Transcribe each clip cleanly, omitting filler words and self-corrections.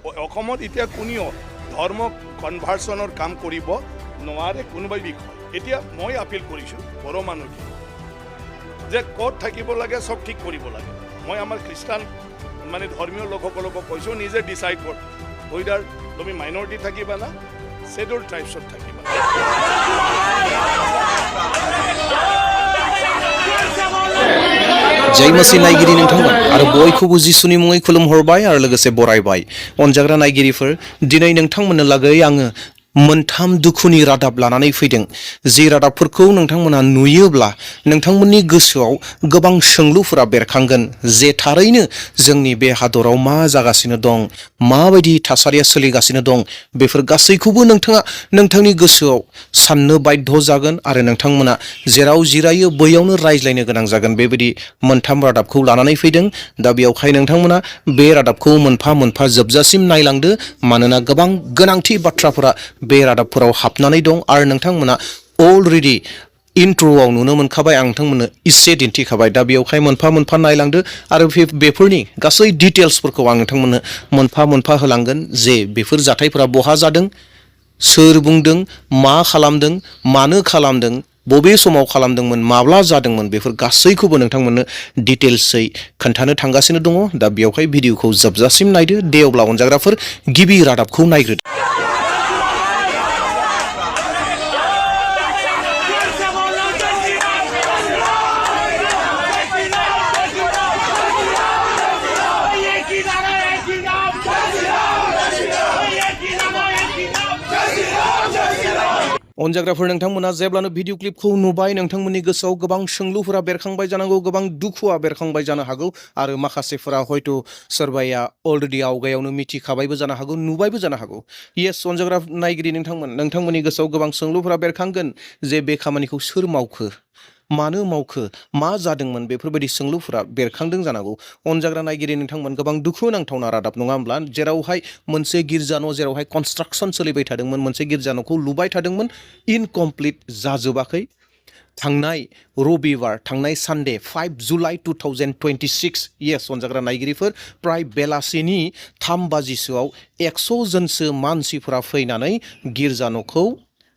অসমত এতিয়া কোনেও ধৰ্ম কনভাৰ্চনৰ কাম কৰিব নোৱাৰে কোনোবাই বিষয়। এতিয়া মই আপিল কৰিছোঁ বড়ো মানুহক যে ক'ত থাকিব লাগে চব ঠিক কৰিব লাগে। মই আমাৰ খ্ৰীষ্টান মানে ধৰ্মীয় লোকসকলকো কৈছোঁ নিজে ডিচাইড কৰ ৱেডাৰ তুমি মাইনৰিটি থাকিবা না শেডিউল ট্ৰাইবছত থাকিবা। जय मसी नायगिरि नोंथांमोन आरो बयखौबो जिसुनि मुङै खुलुमहरबाय आरो लोगोसे बरायबाय। अनजाग्रा नायगिरिफोर, दिनै नोंथांमोननो लागै आङो मोनथाम दुखुनि रादाब लानानै फैदों। जि रादाबफोरखौ नोंथांमोना नुयोब्ला नोंथांमोननि गोसोआव गोबां सोंलुफोरा बेरखांगोन जे थारैनो जोंनि बे हादराव मा जागासिनो दं, माबायदि थासारिया सोलिगासिनो दं, बेफोर गासैखौबो नोंथाङा नोंथांनि गोसोआव साननो बाध्य जागोन आरो नोंथांमोना जेराव जिरायो बैयावनो रायज्लायनो गोनां जागोन। बेबायदि मोनथाम रादाबखौ लानानै फैदों। दा बेयावहाय नोंथांमोना बे रादाबखौ मोनफा मोनफा जोबजासिम नायलांदो, मानोना गोबां गोनांथि बाथ्राफोरा बे रादाबफोराव हाबनानै दं आरो नोंथांमोना अलरेडि इन्ट्र'आव नुनो मोनखाबाय, आं नोंथांमोननो इसे दिन्थिखाबाय। दा बेयावहाय मोनफा मोनफा नायलांदो आरो बेफोरनि गासै डिटेल्सफोरखौ आं नोंथांमोननो मोनफा मोनफा होलांगोन जे बेफोर जाथायफोरा बहा जादों, सोर बुंदों, मा खालामदों, मानो खालामदों, बबे समाव खालामदोंमोन, माब्ला जादोंमोन, बेफोर गासैखौबो नोंथांमोननो डिटेल्सै खोन्थानो थांगासिनो दङ। दा बेयावहाय भिडिअखौ जोबजासिम नायदो। दे अब्ला अनजाग्राफोर, गिबि रादाबखौ नायग्रोदो। अनजाग्राफोर, नोंथांमोना जेब्लानो भिडिअ क्लिपखौ नुबाय नोंथांमोननि गोसोआव गोबां सोंलुफोरा बेरखांबाय जानांगौ, गोबां दुखुआ बेरखांबाय जानो हागौ आरो माखासेफोरा हयथ' सोरबाया अलरेडि आवगायावनो मिथिखाबायबो जानो हागौ, नुबायबो जानो हागौ। येस अनजाग्रा नायगिरि नोंथांमोननि गोसोआव गोबां सोंलुफोरा बेरखांगोन जे बे खामानिखौ सोर मावखो, मानो मावखो, मा जादोंमोन, बेफोरबायदि सोंलुफोरा बेरखांदों जानांगौ। अनजाग्रा नायगिरि नोंथांमोन, गोबां दुखु नांथावना रादाब नङा होमब्ला, जेरावहाय मोनसे गिर्जा न' जेरावहाय कनस्ट्राक्सन सोलिबाय थादोंमोन, मोनसे गिर्जा न'खौ लुबाय थादोंमोन, इनकमप्लिट जाजोबाखै। थांनाय रबिबार, थांनाय सानडे 5 जुलाइ 2026, येस अनजाग्रा नायगिरिफोर, प्राय बेलासिनि 3 बाजिसोआव 100 जनसो मानसिफोरा फैनानै गिर्जा न'खौ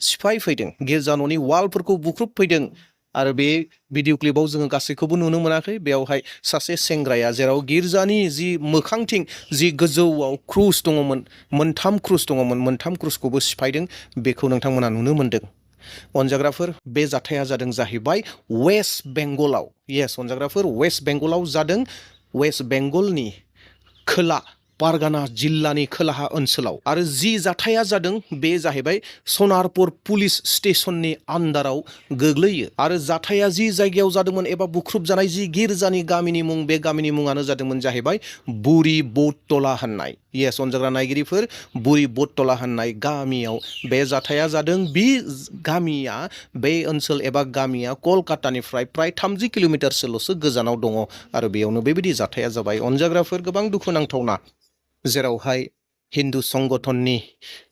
सिफायफैदों, गिर्जा न'नि वालफोरखौ बुख्रुबफैदों। आरो बे भिडिअ क्लिपाव जोङो गासैखौबो नुनो मोनाखै। बेयावहाय सासे सेंग्राया जेराव गिर्जानि जि मोखांथिं जि गोजौआव क्रुस दङमोन, मोनथाम क्रुस दङमोन, मोनथाम क्रुसखौबो सिफायदों, बेखौ नोंथांमोना नुनो मोन्दों। अनजाग्राफोर, बे जाथाया जादों जाहैबाय वेस्ट बेंगलाव। येस अनजाग्राफोर, वेस्ट बेंगलाव जादों। वेस्ट बेंगलनि खोला पारगाना जिल्लानि खोलाहा ओनसोलाव। आरो जि जाथाया जादों बे जाहैबाय सनारपुर पुलिस स्टेशननि आन्दाराव गोग्लैयो। आरो जाथाया जि जायगायाव जादोंमोन एबा बुख्रुब जानाय जि गिर्जानि गामिनि मुं, बे गामिनि मुङानो जादोंमोन जाहैबाय बुरि बटतला होननाय। येस अनजाग्रा नायगिरिफोर, बुरि बटतला होननाय गामियाव बे जाथाया जादों। बे गामिया, बे ओनसोल एबा गामिया कलकातानिफ्राय प्राय 30 किल'मिटारसोल'सो गोजानाव दङ आरो बेयावनो बेबायदि जाथाया जाबाय। अनजाग्राफोर, गोबां दुखुनांथावना, जेरावहाय हिन्दु संगठननि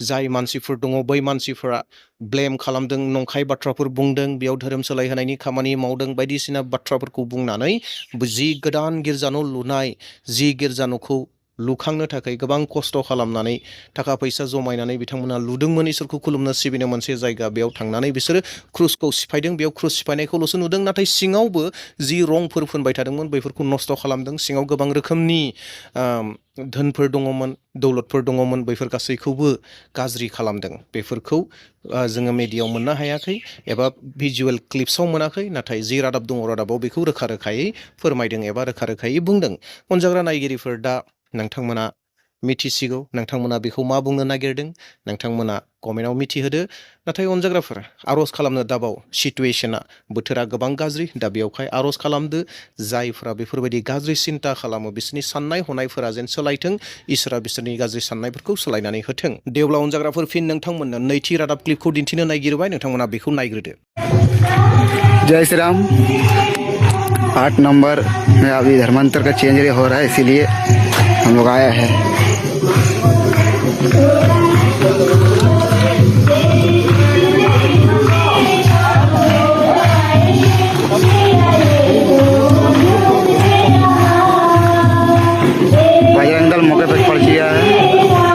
जाय मानसिफोर दङ बै मानसिफोरा ब्लेम खालामदों, नंखाय बाथ्राफोर बुंदों, बेयाव धोरोम सोलायहोनायनि खामानि मावदों, बायदिसिना बाथ्राफोरखौ बुंनानै जि गोदान गिर्जा न' लुनाय, जि गिर्जा न'खौ लुखांनो थाखाय गोबां खस्थ' खालामनानै थाखा फैसा जमायनानै बिथांमोना लुदोंमोन इसोरखौ खुलुमनो सिबिनो मोनसे जायगा, बेयाव थांनानै बिसोरो क्रुसखौ सिफायदों। बेयाव क्रुस सिफायनायखौल'सो नुदों, नाथाय सिङावबो जि रंफोर फोनबाय थादोंमोन बैफोरखौ नस्थ' खालामदों। सिङाव गोबां रोखोमनि धोनफोर दङमोन, दौलतफोर दङमोन, बैफोर गासैखौबो गाज्रि खालामदों। बेफोरखौ जोङो मिडियायाव मोननो हायाखै एबा भिजुवेल क्लिप्सआव मोनाखै, नाथाय जि रादाब दङ रादाबाव बेखौ रोखा रोखायै फोरमायदों एबा रोखा रोखायै बुंदों। अनजाग्रा नायगिरिफोर, दा नोंथांमोना मिथिसिगौ, नोंथांमोना बेखौ मा बुंनो नागिरदों, नोंथांमोना कमेन्टआव मिथिहोदो। नाथाय अनजाग्राफोर, आर'ज खालामनो दाबाव, सिटुवेशना, बोथोरा गोबां गाज्रि। दा बेयावहाय आर'ज खालामदो, जायफोरा बेफोरबायदि गाज्रि सिन्था खालामो बिसोरनि साननाय हनायफोरा जेन सोलायथों, इसोरा बिसोरनि गाज्रि साननायफोरखौ सोलायनानै होथों। दे अब्ला अनजाग्राफोर, फिन नोंथांमोननो नैथि रादाब क्लिपखौ दिन्थिनो नागिरबाय, नोंथांमोना बेखौ नायग्रोदो। जय श्री राम। 8 नंबर में अभी धर्मांतर का चेंज हो रहा है, इसीलिए हम लोग आए हैं। बजरंग दल मौके पर पहुंच गया है।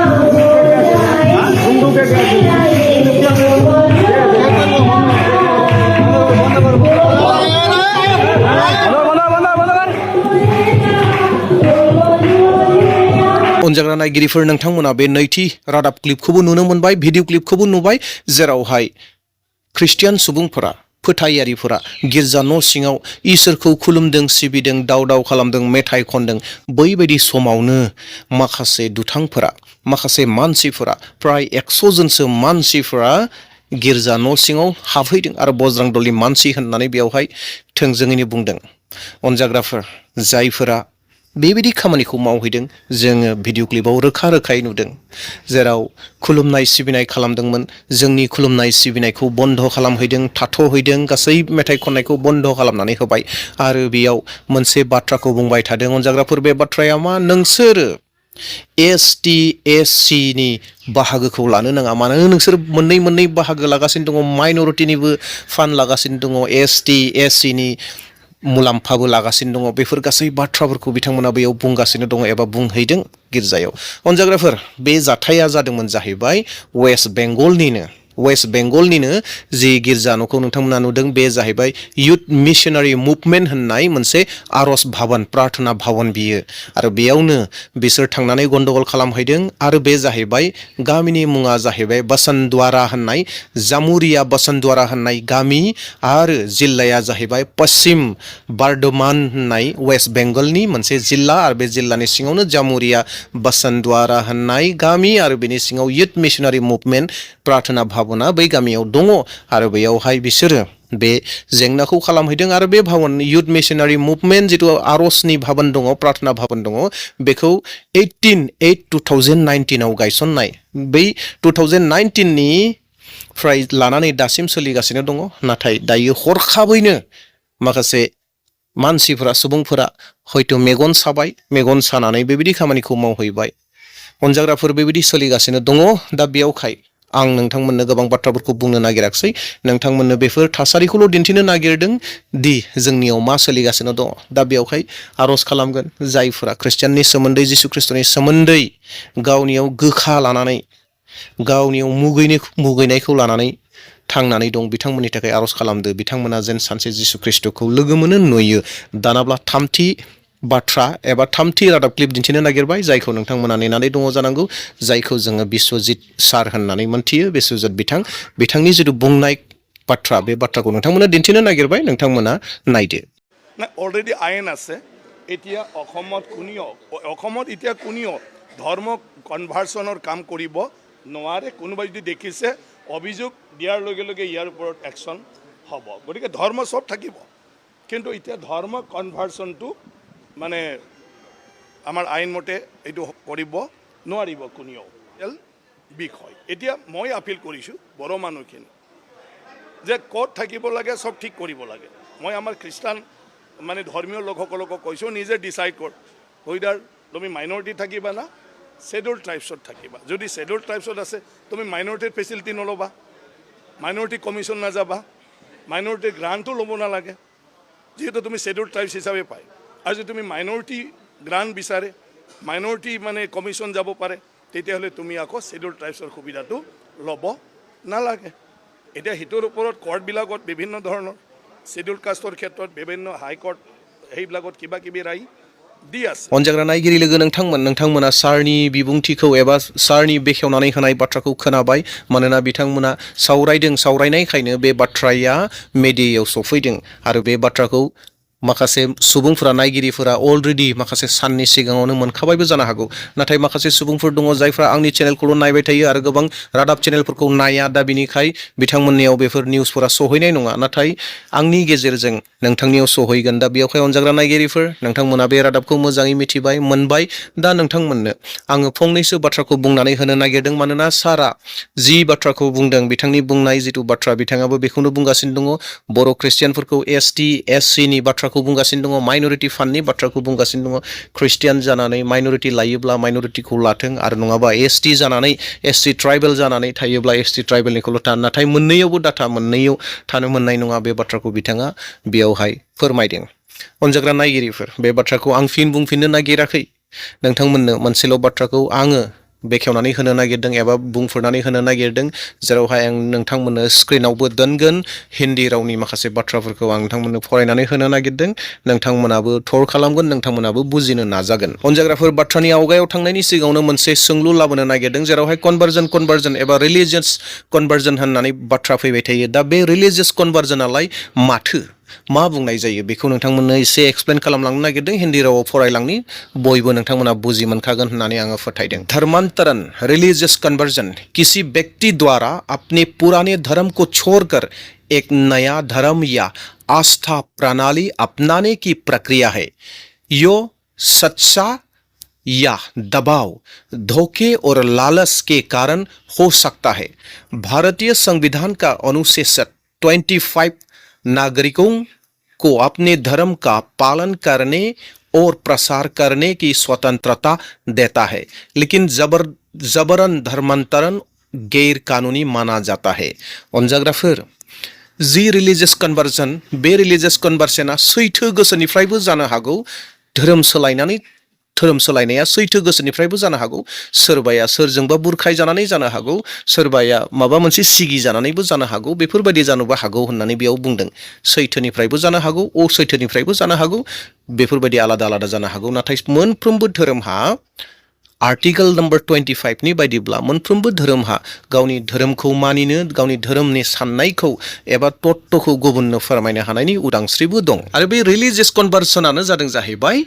अनजाग्रा नायगिरिफोर नोंथांमोना बे नैथि रादाब क्लिपखौबो नुनो मोनबाय भिडिअ क्लिपखौबो नुबाय जेरावहाय ख्रिस्टियान सुबुंफोरा फोथायारिफोरा गिर्जा न' सिङाव इसोरखौ खुलुमदों सिबिदों दाव दाव खालामदों मेथाइ खनदों बैबायदि समावनो माखासे दुथांफोरा माखासे मानसिफोरा प्राय 100 जनसो मानसिफोरा गिर्जा न' सिङाव हाबहैदों आरो बज्रां दलनि मानसि होननानै बेवहाय थोंजोङैनो बुंदों अनजाग्राफोर जायफोरा बेबायदि खामानिखौ मावहैदों जोङो भिडिअ क्लिपाव रोखा रोखायै नुदों जेराव खुलुमनाय सिबिनाय खालामदोंमोन जोंनि खुलुमनाय सिबिनायखौ बन्द खालामहैदों थाथ'हैदों गासै मेथाइ खननायखौ बन्द खालामनानै होबाय आरो बेयाव मोनसे बाथ्राखौ बुंबाय थादों अनजाग्राफोर बे बाथ्राया मा नोंसोरो ST SC नि बाहागोखौ लानो नाङा मानोना नोंसोर मोननै बाहागो लागासिनो दङ माइनरिटिनिबो फान्ड लागासिनो दङ ST SC नि मुलाम्फाबो लागासिनो दङ बेफोर गासै बाथ्राफोरखौ बिथांमोना बेयाव बुंगासिनो दङ एबा बुंहैदों गिर्जायाव अनजाग्राफोर बे जाथाया जादोंमोन जाहैबाय वेस्ट बेंगलनिनो जि गिर्जा न'खौ नोंथांमोना नुदों बे जाहैबाय युथ मिशनारि मुभमेन्ट होननाय मोनसे आरज भवन प्रार्थना भवन बियो आरो बेयावनो बिसोर थांनानै गन्डगल खालामहैदों आरो बे जाहैबाय गामिनि मुङा जाहैबाय बसनद्वारा होननाय जामुरिया बसनद्वारा होननाय गामि आरो जिल्लाया जाहैबाय पश्चिम बर्धमान होननाय वेस्ट बेंगलनि मोनसे जिल्ला आरो बे जिल्लानि सिङावनो जामुरिया बसनद्वारा होननाय गामि आरो बेनि सिङाव युथ मिशनारि मुभमेन्ट प्रार्थना भवना बै गामियाव दङ आरो बेयावहाय बिसोरो बे जेंनाखौ खालामहैदों आरो बे भवन युथ मिशनारि मुभमेन्ट जिथु आरजनि भवन दङ प्रार्थना भवन दङ बेखौ 18/8/2019 आव गायसननाय बै 2019 नि फ्राय लानानै दासिम सोलिगासिनो दङ नाथाय दायो हरखाबैनो माखासे मानसिफोरा सुबुंफोरा हयथ' मेगन सानानै बेबायदि खामानिखौ मावहैबाय अनजाग्राफोर बेबायदि सोलिगासिनो दङ दा बेयावखाय आं नोंथांमोननो गोबां बाथ्राफोरखौ बुंनो नागिराखै नोंथांमोननो बेफोर थासारिखौल' दिन्थिनो नागिरदों दि जोंनियाव मा सोलिगासिनो दङ दा बेयावहाय आरज खालामगोन जायफोरा ख्रिस्टियाननि सोमोन्दै जिसु ख्रिस्टनि सोमोन्दै गावनियाव गोखा लानानै गावनियाव मुगैनायखौ लानानै थांनानै दं बिथांमोननि थाखाय आरज खालामदो बिथांमोना जेन सानसे जिसु ख्रिस्टखौ लोगो मोनो नुयो दानाब्ला थामथि बाथ्रा एबा थामथि रादाब क्लिप दिन्थिनो नागिरबाय जायखौ नोंथांमोना नेनानै दङ जानांगौ जायखौ जोङो बिश्वजित सार होननानै मोनथियो बिश्वजित बिथांनि जिथु बुंनाय बाथ्रा बे बाथ्राखौ नोंथांमोना दिन्थिनो नागिरबाय नोंथांमोना नायदो না অলৰেডি আইন আছে এতিয়া অসমত এতিয়া কোনেও ধৰ্ম কনভাৰ্চনৰ কাম কৰিব নোৱাৰে কোনোবাই যদি দেখিছে অভিযোগ দিয়াৰ লগে লগে ইয়াৰ ওপৰত একশ্যন হ'ব গতিকে ধৰ্ম সব থাকিব কিন্তু এতিয়া ধৰ্ম কনভাৰ্চনটো মানে আমাৰ আইন মতে এইটো কৰিব নোৱাৰিব কোনেও বিষয় এতিয়া মই আপিল কৰিছোঁ বড়ো মানুহখিনি যে ক'ত থাকিব লাগে সব ঠিক কৰিব লাগে মই আমাৰ খ্ৰীষ্টান মানে ধৰ্মীয় লোকসকলকো কৈছোঁ নিজে ডিচাইড কৰ হুইদাৰ তুমি মাইনৰিটি থাকিবা না শেডিউল ট্ৰাইবছত থাকিবা যদি শেডিউল ট্ৰাইবছত আছে তুমি মাইনৰিটিৰ ফেচিলিটি নল'বা মাইনৰিটি কমিশ্যন নাযাবা মাইনৰিটিৰ গ্ৰাণ্টো ল'ব নালাগে যিহেতু তুমি শেডিউল ট্ৰাইবছ হিচাপে পায় আৰু যদি তুমি মাইনৰিটি গ্ৰাণ্ট বিচাৰে মাইনৰিটি মানে কমিশ্যন যাব পাৰে তেতিয়াহ'লে তুমি আকৌ শেডিউল ট্ৰাইবছৰ সুবিধাটো ল'ব নালাগে এতিয়া সেইটোৰ ওপৰত কৰ্টবিলাকত বিভিন্ন ধৰণৰ শেডিউল কাষ্টৰ ক্ষেত্ৰত বিভিন্ন হাইকৰ্ট সেইবিলাকত কিবা কিবি ৰায় দি আছে अनजाग्रा नायगिरि लोगो नोंथांमोना सारनि बिबुंथिखौ एबा सारनि बेखेवनानै होनाय बाथ्राखौ खोनाबाय मानोना बिथांमोना सावरायनायखायनो बे बाथ्राया मिडियायाव सफैदों आरो बे बाथ्राखौ माखासे सुबुंफोरा नायगिरिफोरा अलरेडि माखासे साननि सिगाङावनो मोनखाबायबो जानो हागौ नाथाय माखासे सुबुंफोर दङ जायफ्रा आंनि चेनेलखौल' नायबाय थायो आरो गोबां रादाब चेनेलफोरखौ नाया दा बिनिखाय बिथांमोननियाव बेफोर निउसफोरा सहैनाय नङा नाथाय आंनि गेजेरजों नोंथांनियाव सहैगोन दा बेयावहाय अनजाग्रा नायगिरिफोर नोंथांमोना बे रादाबखौ मोजाङै मिथिबाय मोनबाय दा नोंथांमोननो आङो फंनैसो बाथ्राखौ बुंनानै होनो नागिरदों मानोना सारा जि बाथ्राखौ बुंदों बिथांनि बुंनाय जिथु बाथ्रा बिथाङाबो बेखौनो बुंगासिनो दङ बर' ख्रिस्टियानफोरखौ ST SC नि बाथ्राखौ बुंगासिनो दङ माइनरिटी फान्डनि बाथ्राखौ बुंगासिनो दङ ख्रिस्टियान जानानै माइनरिटी लायोब्ला माइनरिटीखौ लाथों आरो नङाबा ST जानानै SC ट्राइबेल जानानै थायोब्ला ST ट्राइबेलनिखौल' नाथाय मोननैयावबो डाटा मोननैयाव थानो मोननाय नङा बे बाथ्राखौ बिथाङा बेयावहाय फोरमायदों अनजाग्रा नायगिरिफोर बे बाथ्राखौ आं बुंफिननो नागिराखै नोंथांमोननो मोनसेल' बाथ्राखौ आङो बेखेवनानै होनो नागिरदों एबा बुंफोरनानै होनो नागिरदों जेरावहाय आं नोंथांमोननो स्क्रिनावबो दोनगोन हिन्दी रावनि माखासे बाथ्राफोरखौ आं नोंथांमोननो फरायनानै होनो नागिरदों नोंथांमोनाबो थर खालामगोन नोंथांमोनाबो बुजिनो नाजागोन अनजाग्राफोर बाथ्रानि आवगायाव थांनायनि सिगाङावनो मोनसे सोंलु लाबोनो नागिरदों जेरावहाय कनभार्जन एबा रिलिजियास कनभार्जन होननानै बाथ्रा फैबाय थायो दा बे रिलिजियास कनभार्जनालाय माथो मा बुंनाय जायो बेखौ नोंथांमोननो एसे एक्सप्लेन खालामलांनो नागिरदों हिन्दी रावाव फरायलांनि बयबो नोंथांमोना बुजि मोनखागोन होननानै आङो फोथायदों धर्मांतरण रिलीजियस कन्वर्जन किसी व्यक्ति द्वारा अपने पुराने धर्म को छोड़कर एक नया धर्म या आस्था प्रणाली अपनाने की प्रक्रिया है यो सच्चा या दबाव धोखे और लालच के कारण हो सकता है भारतीय संविधान का अनुच्छेद 25 नागरिकों को अपने धर्म का पालन करने और प्रसार करने की स्वतंत्रता देता है लेकिन जबरन धर्मांतरण गैर कानूनी माना जाता है अनजाग्राफोर जि रिलिजियस कन्भार्सन बे रिलिजियस कन्भार्सना सैथो गोसोनिफ्रायबो जानो हागौ धोरोम सोलायनाया सैथो गोसोनिफ्रायबो जानो हागौ सोरबाया सोरजोंबा बुरखाय जानानै जानो हागौ सोरबाया माबा मोनसे सिगि जानानैबो जानो हागौ बेफोरबायदि जानोबो हागौ होननानै बेयाव बुंदों सैथोनिफ्रायबो जानो हागौ असैथोनिफ्रायबो जानो हागौ बेफोरबायदि आलादा आलादा जानो हागौ नाथाय मोनफ्रोमबो धोरोमहा आर्टिकल नम्बर 25 नि बायदिब्ला मोनफ्रोमबो धोरोमहा गावनि धोरोमखौ मानिनो गावनि धोरोमनि साननायखौ एबा तत्त्वखौ गुबुननो फोरमायनो हानायनि उदांस्रिबो दं आरो बे रिलिजियस कन्भार्सनानो जादों जाहैबाय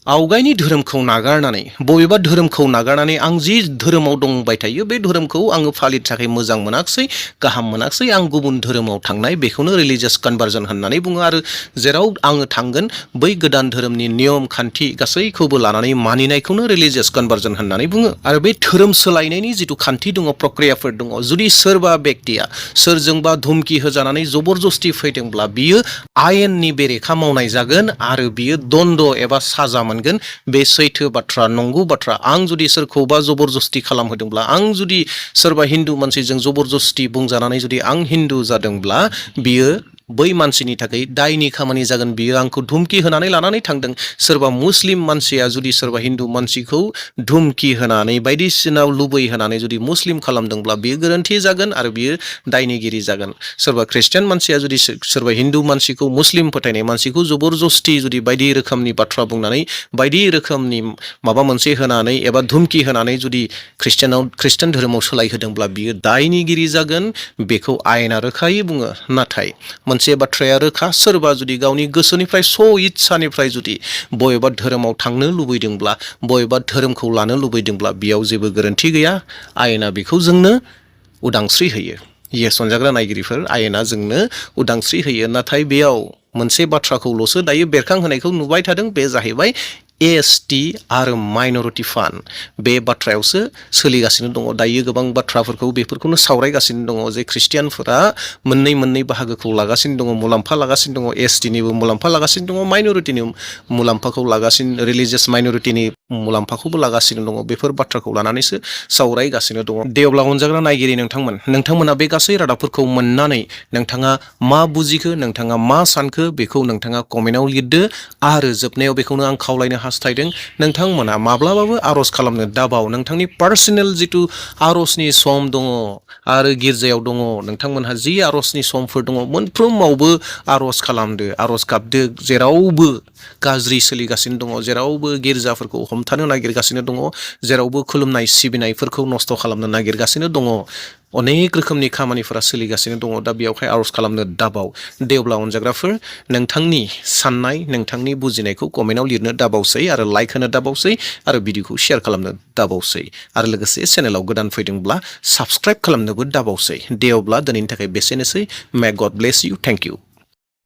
आवगायनि धोरोमखौ नागारनानै बबेबा धोरोमखौ नागारनानै आं जि धोरोमाव दंबाय थायो बे धोरोमखौ आङो फालिनो थाखाय मोजां मोनाखिसै गाहाम मोनाखिसै आं गुबुन धोरोमाव थांनाय बेखौनो रिलिजियस कन्भार्जन होननानै बुङो आरो जेराव आङो थांगोन बै गोदान धोरोमनि नियम खान्थि गासैखौबो लानानै मानिनायखौनो रिलिजियस कन्भार्जन होननानै बुङो आरो बे धोरोम सोलायनायनि जिथु खान्थि दङ प्रक्रियाफोर दङ जुदि सोरबा व्यक्तिया सोरजोंबा धुमकि होजानानै जबरदस्ति फैदोंब्ला बियो आयेननि बेरेखा मावनाय जागोन आरो बियो दन्द एबा साजा मोनगोन बे सैथो बाथ्रा नंगौ बाथ्रा आं जुदि सोरखौबा जबरदस्ति खालामहोदोंब्ला आं जुदि सोरबा हिन्दु मानसिजों जबरदस्ति बुंजानानै जुदि आं हिन्दु जादोंब्ला बियो बै मानसिनि थाखाय दायनि खामानि जागोन बियो आंखौ धुमकि होनानै लानानै थांदों सोरबा मुस्लिम मानसिया जुदि सोरबा हिन्दु मानसिखौ धुमकि होनानै बायदिसिना लुबै होनानै जुदि मुस्लिम खालामदोंब्ला बियो गोरोन्थि जागोन आरो बियो दायनिगिरि जागोन सोरबा ख्रिस्टियान मानसिया जुदि सोरबा हिन्दु मानसिखौ मुस्लिम फोथायनाय मानसिखौ जबरदस्ति जुदि बायदि रोखोमनि बाथ्रा बुंनानै बायदि रोखोमनि माबा मोनसे होनानै एबा धुमकि होनानै जुदि ख्रिस्टियान धोरोमाव सोलायहोदोंब्ला बियो दायनिगिरि जागोन बेखौ आयेना रोखायै बुङो नाथाय मोनसे बाथ्राया रोखा सोरबा जुदि गावनि गोसोनिफ्राय इच्छानिफ्राय जुदि बबेबा धोरोमाव थांनो लुबैदोंब्ला बबेबा धोरोमखौ लानो लुबैदोंब्ला बेयाव जेबो गोरोन्थि गैया आयेना बेखौ जोंनो उदांस्रि होयो येस अनजाग्रा नायगिरिफोर आयेना जोंनो उदांस्रि होयो नाथाय बेयाव मोनसे बाथ्राखौल'सो दायो बेरखांहोनायखौ नुबाय थादों बे जाहैबाय एसटि आरो माइनरिटि फान्ड बे बाथ्रायावसो सोलिगासिनो दङ दायो गोबां बाथ्राफोरखौ बेफोरखौनो सावरायगासिनो दङ जे ख्रिस्टियानफोरा मोननै बाहागोखौ लागासिनो दङ मुलाम्फा लागासिनो दङ एसटिनिबो मुलाम्फा लागासिनो दङ माइनरिटिनि मुलाम्फाखौ लागासिनो रिलिजियास माइनरिटिनि मुलाम्फाखौबो लागासिनो दङ बेफोर बाथ्राखौ लानानैसो सावरायगासिनो दङ दे अब्ला अनजाग्रा नायगिरि नोंथांमोना बे गासै रादाबफोरखौ मोननानै नोंथाङा मा बुजिखो नोंथाङा मा सानखो बेखौ नोंथाङा कमेन्टआव लिरदो आरो जोबनायाव बेखौनो आं खावलायनो हास्थायदों नोंथांमोना माब्लाबाबो आर'ज खालामनो दाबाव नोंथांनि पार्सनेल जिथु आर'जनि सम दङ आरो गिर्जायाव दङ नोंथांमोनहा जि आर'जनि समफोर दङ मोनफ्रोमावबो आर'ज खालामदो आर'ज गाबदो जेरावबो गाज्रि सोलिगासिनो दङ जेरावबो गिर्जाफोरखौ हमथानो नागिरगासिनो दङ जेरावबो खुलुमनाय सिबिनायफोरखौ नस्थ' खालामनो नागिरगासिनो दङ अनेक रोखोमनि खामानिफोरा सोलिगासिनो दङ दा बेयावहाय आर'ज खालामनो दाबाव दे अब्ला अनजाग्राफोर नोंथांनि साननाय नोंथांनि बुजिनायखौ कमेन्टआव लिरनो दाबावसै आरो लाइक होनो दाबावसै आरो भिडिअखौ शेयार खालामनो दाबावसै आरो लोगोसे चेनेलाव गोदान फैदोंब्ला साबस्क्राइब खालामनोबो दाबावसै दे अब्ला दिनैनि थाखाय बेसेनोसै मे गड ब्लेस इउ थेंक इउ